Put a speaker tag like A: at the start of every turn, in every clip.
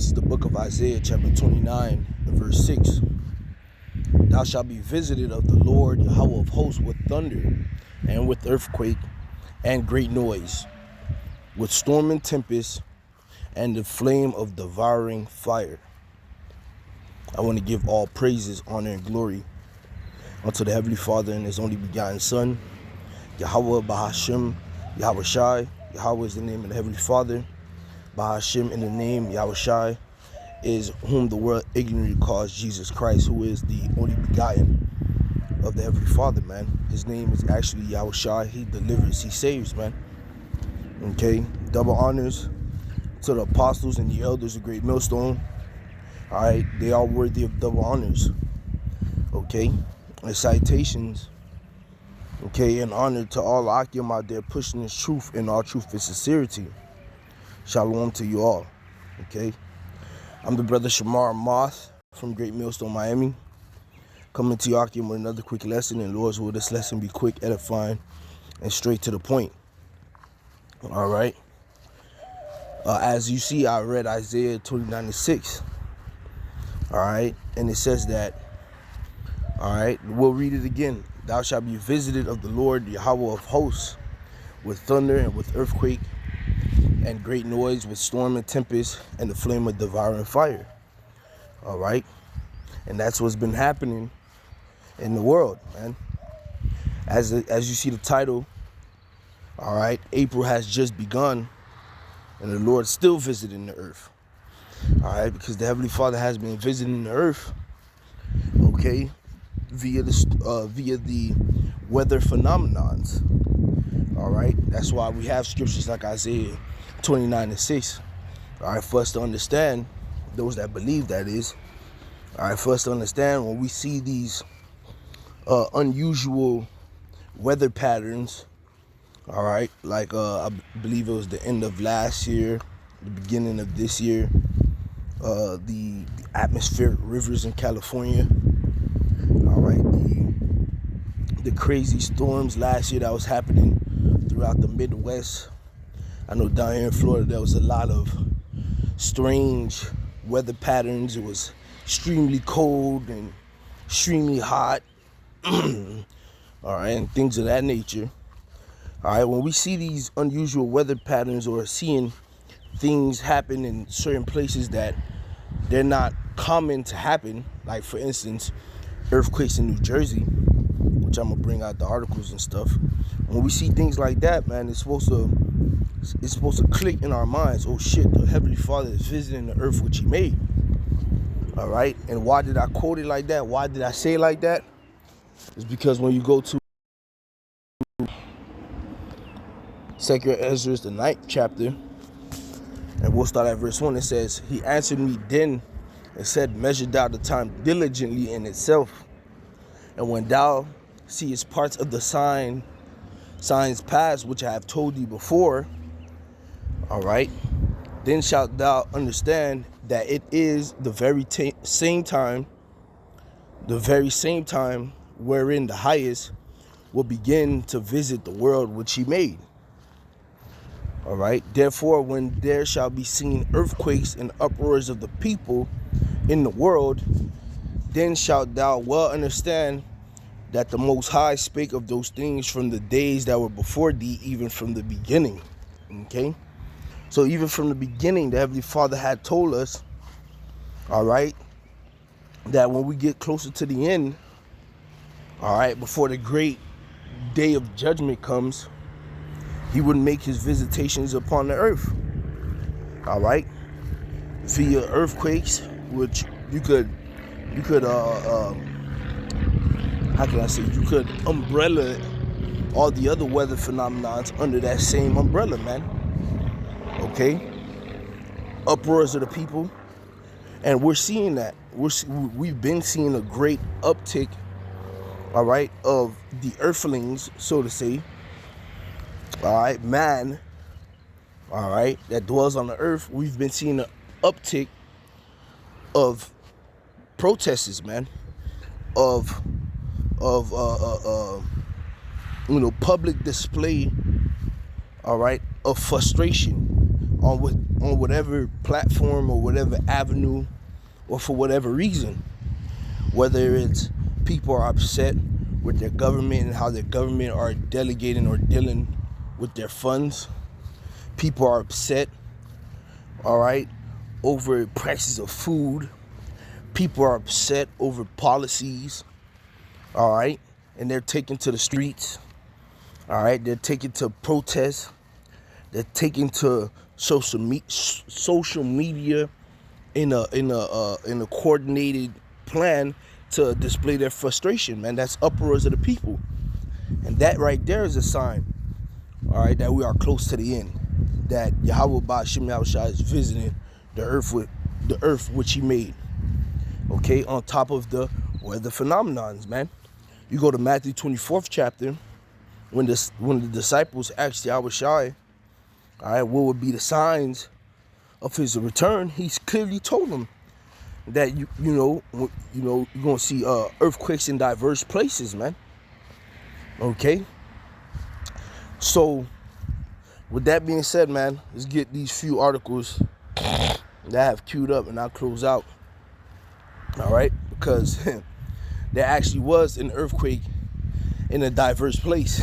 A: is the book of Isaiah, chapter 29, verse 6. Thou shalt be visited of the Lord Yahweh of hosts with thunder, and with earthquake, and great noise, with storm and tempest, and the flame of devouring fire. I want to give all praises, honor, and glory unto the Heavenly Father and His only begotten Son, Yahweh Bahashem, Yahweh Shai. Yahweh is the name of the Heavenly Father. Bahashem in the name, Yahweh Shai, is whom the world ignorantly calls Jesus Christ, who is the only begotten of the Heavenly Father, man. His name is actually Yahweh Shai. He delivers, He saves, man. Okay, double honors to the apostles and the elders of Great Millstone. All right, they are worthy of double honors. Okay, and citations. Okay, and honor to all Akim out there pushing His truth in all truth and sincerity. Shalom to you all. Okay, I'm the brother Shamar Moth from Great Millstone, Miami, coming to you Akim with another quick lesson. And Lord's will, this lesson be quick, edifying, and straight to the point. All right. As you see, I read Isaiah 29:6. All right, and it says that. All right, we'll read it again. Thou shalt be visited of the Lord Yahweh of hosts with thunder and with earthquake and great noise, with storm and tempest and the flame of devouring fire. All right, and that's what's been happening in the world, man. As you see the title, all right, April has just begun, and the Lord's still visiting the earth. All right, because the Heavenly Father has been visiting the earth, okay, via the weather phenomenons. All right, that's why we have scriptures like Isaiah 29:6. All right, for us to understand, those that believe, that is. All right, for us to understand when we see these unusual weather patterns. All right, like I believe it was the end of last year, the beginning of this year. The atmospheric rivers in California. All right, the crazy storms last year that was happening throughout the Midwest. I know down here in Florida there was a lot of strange weather patterns. It was extremely cold and extremely hot. All right, and things of that nature. All right, when we see these unusual weather patterns or seeing things happen in certain places that they're not common to happen, like for instance, earthquakes in New Jersey, which I'm gonna bring out the articles and stuff. When we see things like that, man, it's supposed to click in our minds. Oh shit, the Heavenly Father is visiting the earth which He made. All right, and why did I quote it like that? Why did I say it like that? It's because when you go to 2 Ezra, the 9th chapter, and we'll start at verse 1. It says, He answered me then and said, Measure thou the time diligently in itself, and when thou seest parts of the signs past, which I have told thee before, all right, then shalt thou understand that it is the very same time wherein the highest will begin to visit the world which He made. All right, therefore, when there shall be seen earthquakes and uproars of the people in the world, then shalt thou well understand that the Most High spake of those things from the days that were before thee, even from the beginning. Okay, so even from the beginning, the Heavenly Father had told us, all right, that when we get closer to the end, all right, before the great day of judgment comes, He would make His visitations upon the earth. All right, via earthquakes, which you could how can I say, you could umbrella all the other weather phenomenons under that same umbrella, man. Okay, uproars of the people, and we're seeing that. We've been seeing a great uptick, all right, of the earthlings, so to say. All right, man, all right, that dwells on the earth. We've been seeing an uptick of protests, man, of public display, all right, of frustration on whatever platform or whatever avenue or for whatever reason. Whether it's people are upset with their government and how their government are delegating or dealing with their funds. People are upset, all right, over prices of food. People are upset over policies, all right, and they're taking to the streets, all right. They're taking to protests. They're taking to social media in a coordinated plan to display their frustration, man. That's uproars of the people, and that right there is a sign, all right, that we are close to the end. That Yahweh Ba'Shem Yahushua is visiting the earth which He made. Okay, on top of the weather phenomenons, man. You go to Matthew 24th chapter, when the disciples asked Yahushua, all right, what would be the signs of His return? He's clearly told them that you're gonna see earthquakes in diverse places, man. Okay. So, with that being said, man, let's get these few articles that I have queued up, and I'll close out. All right, because there actually was an earthquake in a diverse place.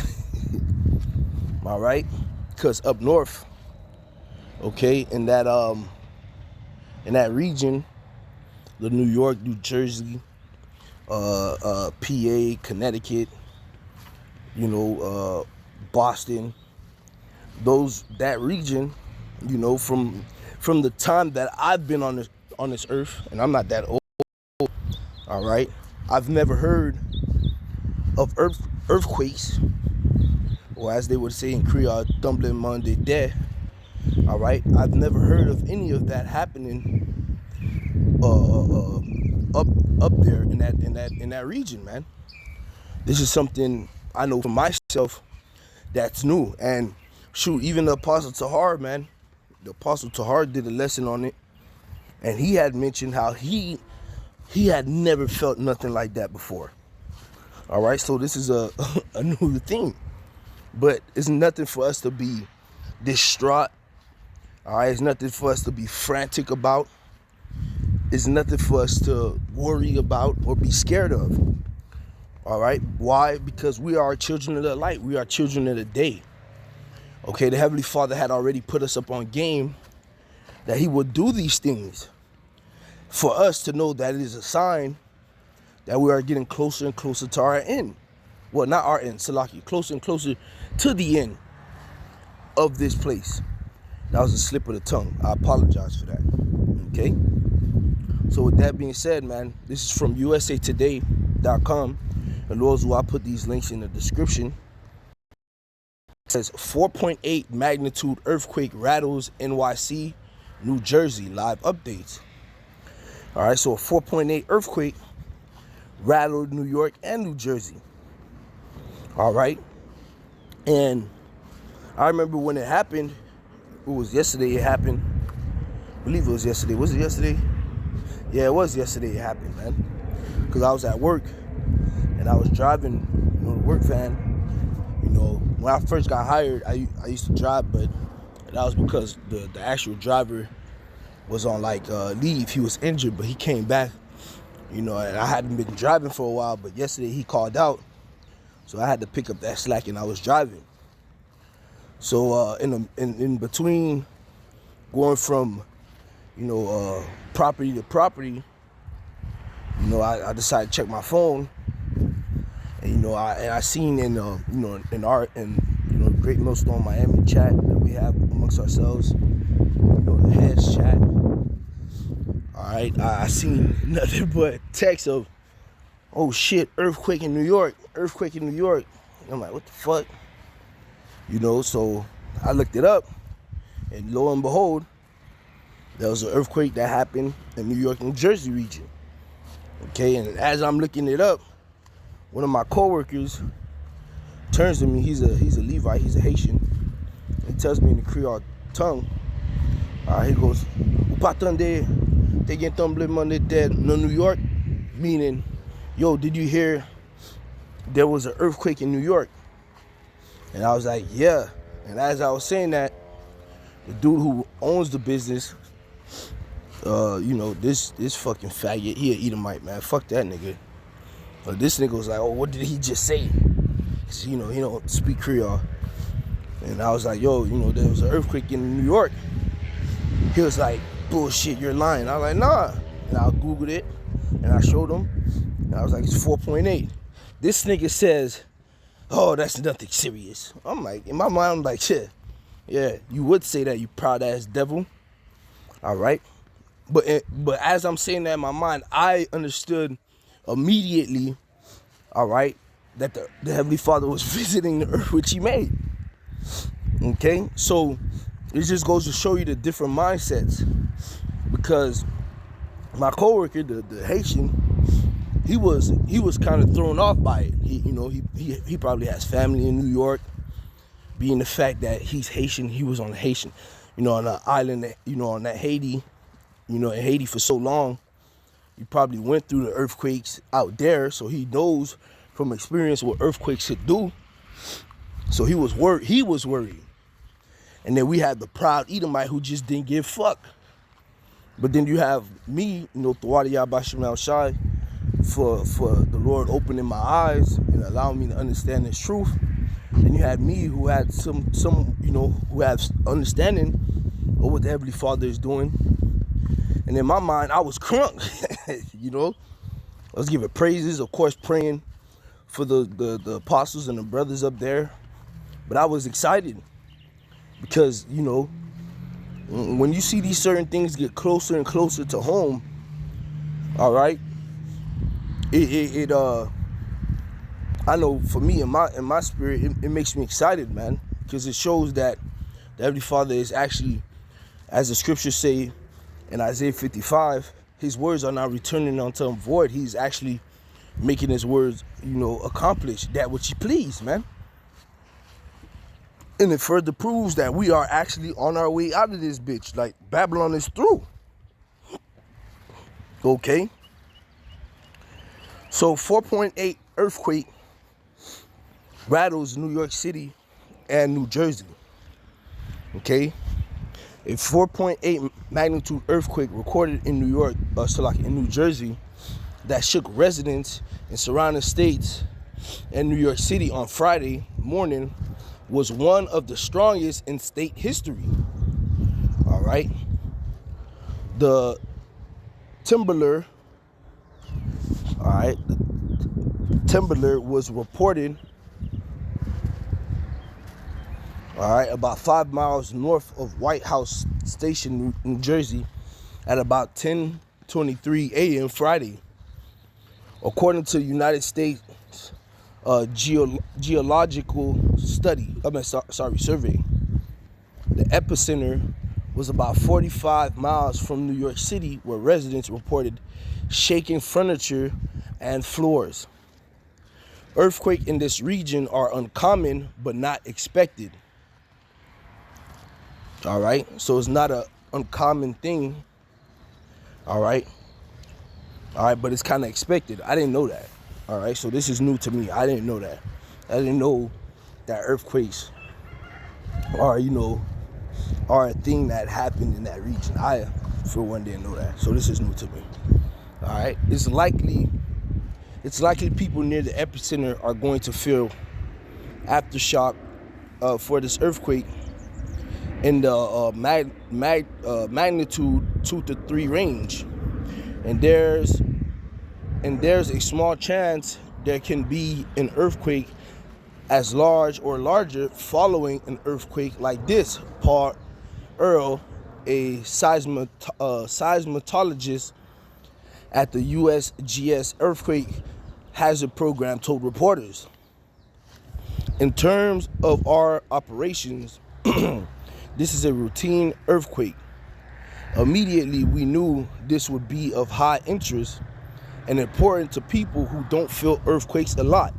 A: All right, because up north, okay, in that region, the New York, New Jersey, PA, Connecticut, Boston, that region, from the time that I've been on this earth, and I'm not that old, all right, I've never heard of earthquakes, or as they would say in Creole, tumbling Monday day. All right, I've never heard of any of that happening up there in that region, man. This is something I know for myself that's new. And shoot, even the Apostle Tahar, man, the Apostle Tahar did a lesson on it, and he had mentioned how he had never felt nothing like that before. All right, so this is a new thing, but it's nothing for us to be distraught. All right, it's nothing for us to be frantic about. It's nothing for us to worry about or be scared of. All right, why? Because we are children of the light. We are children of the day. Okay, the Heavenly Father had already put us up on game that He would do these things for us to know that it is a sign that we are getting closer and closer to our end. Well, not our end, Salaki, closer and closer to the end of this place. That was a slip of the tongue. I apologize for that. Okay? So with that being said, man, this is from usatoday.com. And those who I put these links in the description. It says 4.8 magnitude earthquake rattles NYC, New Jersey. Live updates. All right, so a 4.8 earthquake rattled New York and New Jersey. All right. And I remember when it happened, it was yesterday it happened. I believe it was yesterday. Was it yesterday? Yeah, it was yesterday it happened, man. Because I was at work and I was driving, the work van. When I first got hired, I used to drive, but that was because the actual driver was on leave. He was injured, but he came back, and I hadn't been driving for a while, but yesterday he called out, so I had to pick up that slack, and I was driving. So in between going from property to property, I decided to check my phone, and I seen in Great Millstone Miami chat that we have amongst ourselves, the heads chat. All right, I seen nothing but text of, oh shit, earthquake in New York, earthquake in New York. And I'm like, what the fuck? So I looked it up, and lo and behold, there was an earthquake that happened in New York, New Jersey region. Okay, and as I'm looking it up, one of my coworkers turns to me. He's a Levite, he's a Haitian. He tells me in the Creole tongue, he goes, "Upatande, they get tumbling Monday dead no New York," meaning, yo, did you hear there was an earthquake in New York? And I was like, yeah. And as I was saying that, The dude who owns the business, you know, this fucking faggot, he an Edomite, man. Fuck that nigga. But this nigga was like, oh, what did he just say? Cause, you know, he don't speak Creole. And I was like, yo, you know, there was an earthquake in New York. He was like, bullshit, you're lying. I was like, nah. And I Googled it, and I showed him. And I was like, it's 4.8. This nigga says, oh, that's nothing serious. I'm like, in my mind, I'm like, shit. Yeah, you would say that, you proud ass devil. All right. But as I'm saying that in my mind, I understood immediately, all right, that the Heavenly Father was visiting the earth which he made. Okay? So it just goes to show you the different mindsets. Because my coworker, the Haitian, he was kind of thrown off by it. He probably has family in New York. Being the fact that he's Haitian, he was on Haitian, on an island that, on that Haiti, in Haiti for so long. He probably went through the earthquakes out there, so he knows from experience what earthquakes could do. So he was worried. And then we had the proud Edomite who just didn't give a fuck. But then you have me, Thawadi Yabashim Al-Shai, for the Lord opening my eyes and allowing me to understand His truth. And you had me who had some who has understanding of what the Heavenly Father is doing. And in my mind, I was crunk, I was giving praises, of course, praying for the apostles and the brothers up there. But I was excited because, when you see these certain things get closer and closer to home, all right, I know for me, in my spirit, it makes me excited, man, because it shows that the Heavenly Father is actually, as the scriptures say in Isaiah 55, His words are not returning unto Him void. He's actually making His words, accomplish that which He pleased, man. And it further proves that we are actually on our way out of this bitch. Like, Babylon is through. Okay? So 4.8 earthquake rattles New York City and New Jersey. Okay? A 4.8 magnitude earthquake recorded in in New Jersey that shook residents in surrounding states and New York City on Friday morning was one of the strongest in state history. All right. The Timberler, was reported, about 5 miles north of White House Station, New Jersey, at about 10:23 a.m. Friday. According to the United States Geological Survey, the epicenter was about 45 miles from New York City, where residents reported shaking furniture and floors. Earthquakes in this region are uncommon but not expected. All right, so it's not an uncommon thing. All right, but it's kind of expected. I didn't know that. All right, so this is new to me. I didn't know that. I didn't know that earthquakes are, are a thing that happened in that region. I, for one, didn't know that. So this is new to me. All right, it's likely people near the epicenter are going to feel aftershock for this earthquake in the magnitude 2 to 3 range, and there's a small chance there can be an earthquake as large or larger following an earthquake like this. Paul Earle, a seismologist at the USGS Earthquake Hazard Program, told reporters, "In terms of our operations, this is a routine earthquake. Immediately, we knew this would be of high interest and important to people who don't feel earthquakes a lot."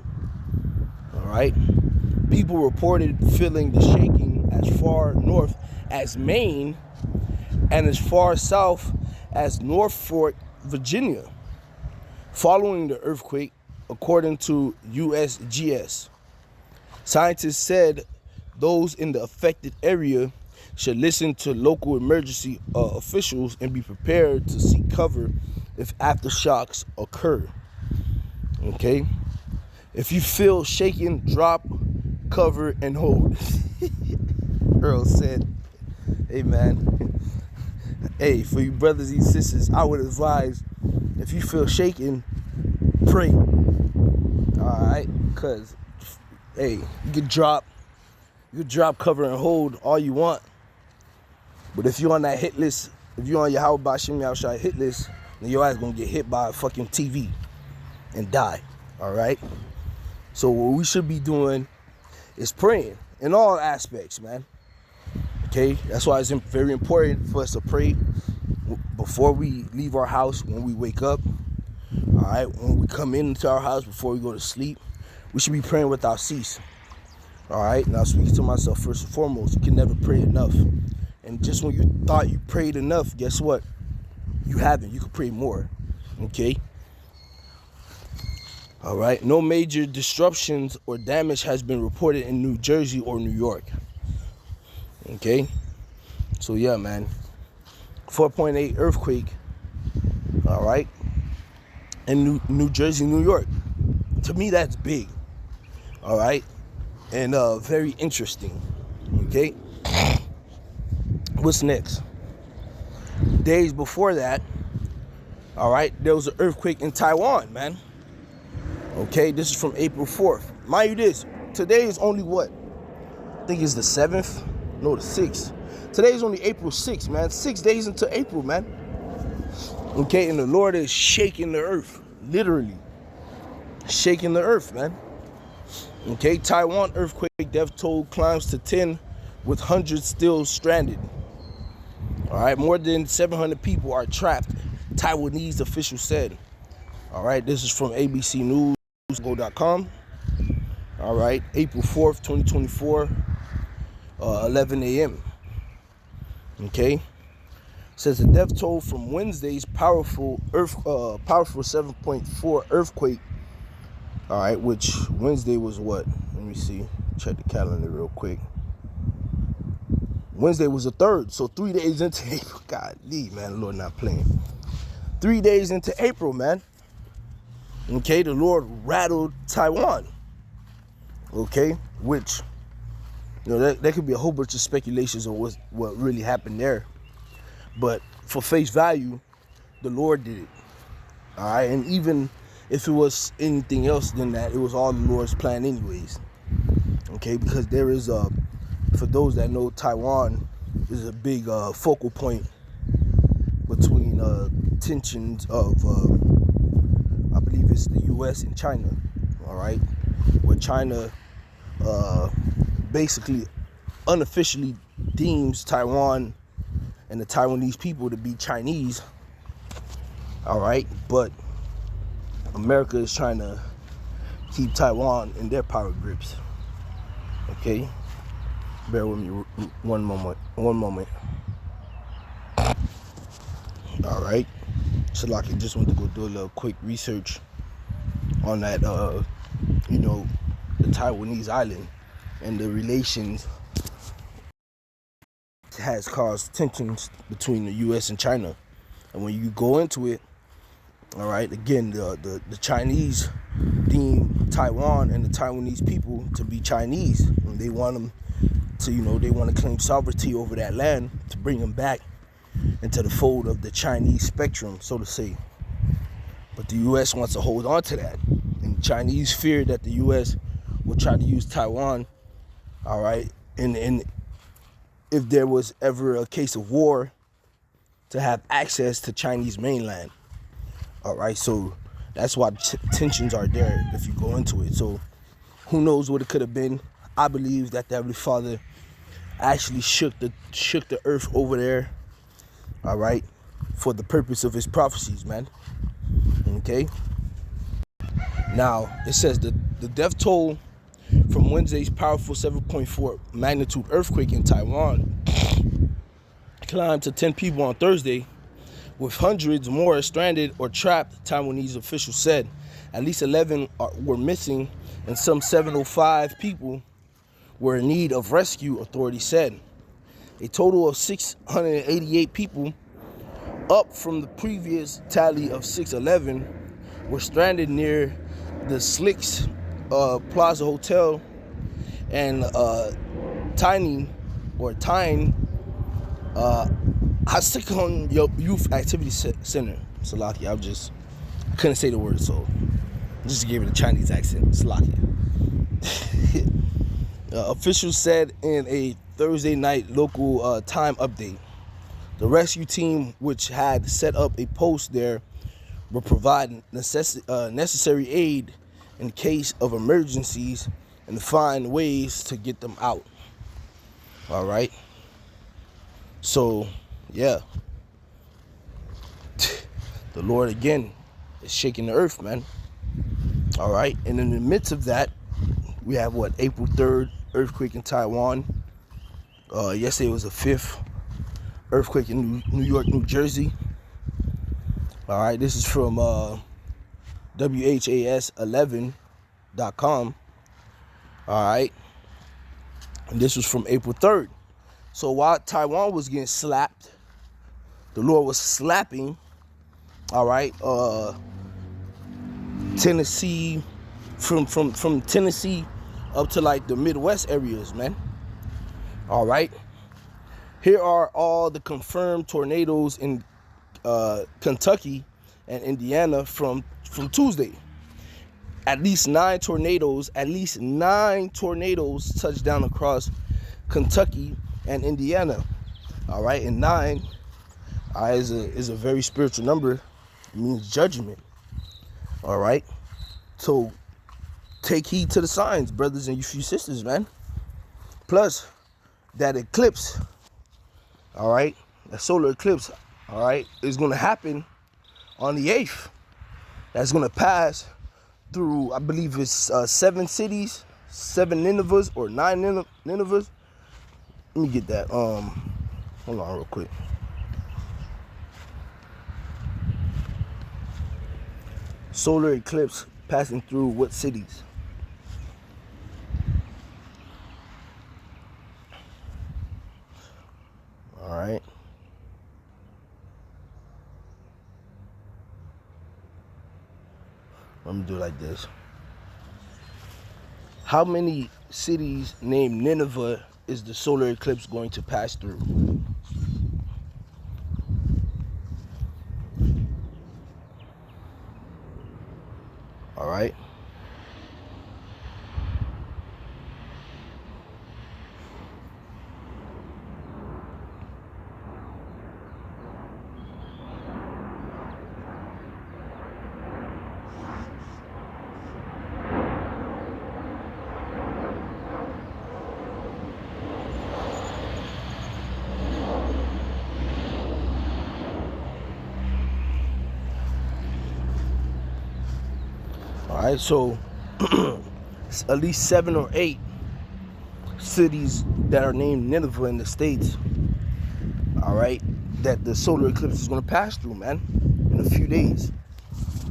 A: All right. People reported feeling the shaking as far north as Maine and as far south as Norfolk, Virginia, following the earthquake, according to USGS. Scientists said those in the affected area should listen to local emergency officials and be prepared to seek cover if aftershocks occur. Okay? If you feel shaken, drop, cover, and hold. Earl said, hey man, hey, for you brothers and sisters, I would advise, if you feel shaken, pray. Alright? Because, hey, you can drop, cover, and hold all you want. But if you're on that hit list, if you're on your How About Shimmy Outside hit list, then your ass gonna get hit by a fucking TV and die. Alright? So what we should be doing is praying in all aspects, man. Okay? That's why it's very important for us to pray before we leave our house, when we wake up. Alright? When we come into our house, before we go to sleep, we should be praying without cease. Alright? Now, speaking to myself first and foremost, you can never pray enough. And just when you thought you prayed enough, guess what? You haven't. You can pray more. Okay? Alright? No major disruptions or damage has been reported in New Jersey or New York. Okay? So, yeah, man. 4.8 earthquake. Alright? In New Jersey, New York. To me, that's big. Alright? And very interesting. Okay? What's next? Days before that, alright, there was an earthquake in Taiwan, man. Okay, this is from April 4th. Mind you this, today is only what? I think it's the 7th? No, the 6th. Today is only April 6th, man. 6 days into April, man. Okay, and the Lord is shaking the earth. Literally. Shaking the earth, man. Okay, Taiwan earthquake death toll climbs to 10 with hundreds still stranded. Alright, more than 700 people are trapped, Taiwanese officials said. Alright, this is from abcnews.com. Alright, April 4th, 2024, 11 a.m. Okay? It says the death toll from Wednesday's powerful 7.4 earthquake. Alright, which Wednesday was what? Let me see. Check the calendar real quick. Wednesday was the 3rd, so 3 days into April. Golly, man, the Lord not playing. 3 days into April, man. Okay, the Lord rattled Taiwan. Okay, which, you know, there could be a whole bunch of speculations on what really happened there. But for face value, the Lord did it. All right, and even if it was anything else than that, it was all the Lord's plan anyways. Okay, because there is for those that know, Taiwan is a big focal point between tensions of, I believe it's the U.S. and China, all right? Where China basically unofficially deems Taiwan and the Taiwanese people to be Chinese, all right? But America is trying to keep Taiwan in their power grips, okay? Bear with me one moment. All right. So like I just went to go do a little quick research on that, you know, the Taiwanese island and the relations has caused tensions between the U.S. and China. And when you go into it, all right, again, the Chinese deem Taiwan and the Taiwanese people to be Chinese. And they want them to, you know, they want to claim sovereignty over that land to bring them back into the fold of the Chinese spectrum, so to say. But the U.S. wants to hold on to that. And the Chinese fear that the U.S. will try to use Taiwan, all right, and if there was ever a case of war, to have access to Chinese mainland. All right, so that's why tensions are there if you go into it. So who knows what it could have been. I believe that the Heavenly Father actually shook the earth over there, all right, for the purpose of his prophecies, man. Okay? Now, it says the death toll from Wednesday's powerful 7.4 magnitude earthquake in Taiwan climbed to 10 people on Thursday, with hundreds more stranded or trapped, Taiwanese officials said. At least 11 were missing, and some 705 people were in need of rescue, authorities said. A total of 688 people, up from the previous tally of 611, were stranded near the Slicks Plaza Hotel and Tyne Hasikon Youth Activity Center. Salaki, I couldn't say the word, so just gave it a Chinese accent. Salaki. Officials said in a Thursday night local time update, the rescue team, which had set up a post there, will provide necessary aid in case of emergencies and find ways to get them out. All right. So, yeah. The Lord, again, is shaking the earth, man. All right. And in the midst of that, we have, April 3rd, earthquake in Taiwan. Yesterday was the 5th earthquake in New York, New Jersey. All right. This is from WHAS11.com. All right. And this was from April 3rd. So while Taiwan was getting slapped, the Lord was slapping, all right, Tennessee, from Tennessee up to like the Midwest areas, man. All right. Here are all the confirmed tornadoes in Kentucky and Indiana from Tuesday. At least nine tornadoes touched down across Kentucky and Indiana. All right, and 9 is a very spiritual number. It means judgment. All right, so take heed to the signs, brothers and you few sisters, man. Plus that eclipse, all right, that solar eclipse, all right, is going to happen on the 8th. That's going to pass through, I believe it's 7 cities, 7 Ninevehs or 9 Ninevehs. Let me get that. Hold on real quick. Solar eclipse passing through what cities? All right. Let me do it like this. How many cities named Nineveh is the solar eclipse going to pass through? All right. All right, so at least 7 or 8 cities that are named Nineveh in the States, all right, that the solar eclipse is going to pass through, man, in a few days.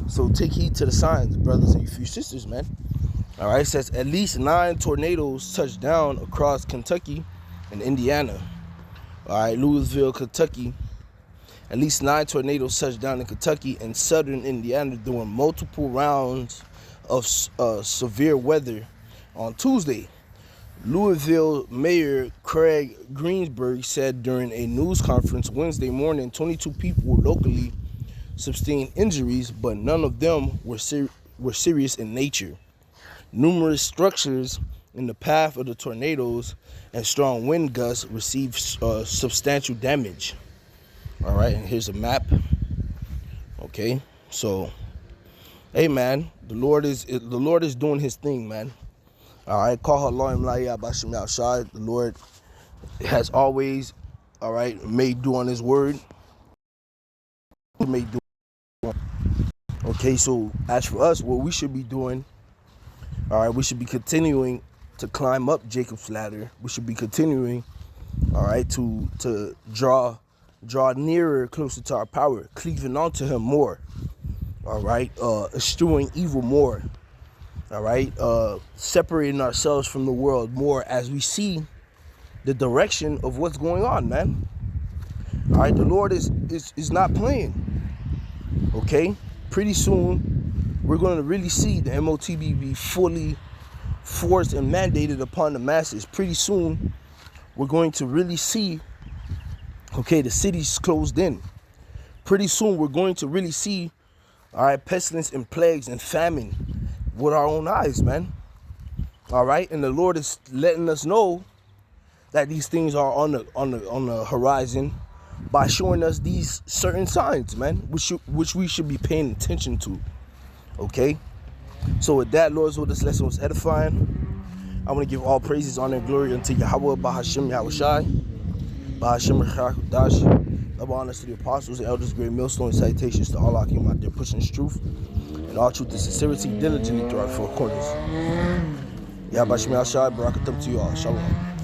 A: So take heed to the signs, brothers and you few sisters, man. All right, it says at least 9 tornadoes touched down across Kentucky and Indiana. All right, Louisville, Kentucky. At least 9 tornadoes touched down in Kentucky and southern Indiana during multiple rounds of severe weather on Tuesday. Louisville Mayor Craig Greensburg said during a news conference Wednesday morning 22 people locally sustained injuries, but none of them were serious in nature. Numerous structures in the path of the tornadoes and strong wind gusts received substantial damage. All right, and here's a map. Okay, so, hey man, the Lord is doing His thing, man. All right, the Lord has always, all right, made do on His word. Okay, so as for us, what we should be doing, all right, we should be continuing to climb up Jacob's ladder. We should be continuing, all right, to draw nearer, closer to our power, cleaving onto Him more, all right, eschewing evil more, all right, separating ourselves from the world more as we see the direction of what's going on, man. All right, the Lord is not playing. Okay, pretty soon we're going to really see the MOTB be fully forced and mandated upon the masses. Pretty soon we're going to really see, okay, the cities closed in. Pretty soon we're going to really see, all right, pestilence and plagues and famine with our own eyes, man. All right, and the Lord is letting us know that these things are on the horizon by showing us these certain signs, man, which we should be paying attention to. Okay, so with that, Lord, so this lesson was edifying. I want to give all praises, honor, and glory unto Yahweh, Bahashem Yahushai, Bahashem Rachadash. Love, honors to the apostles and elders, great millstone, salutations to all our Akim out there pushing this truth and all truth and sincerity diligently through our four corners. Yahweh Bahashem Yahushai, barakatum to you all. Shalom.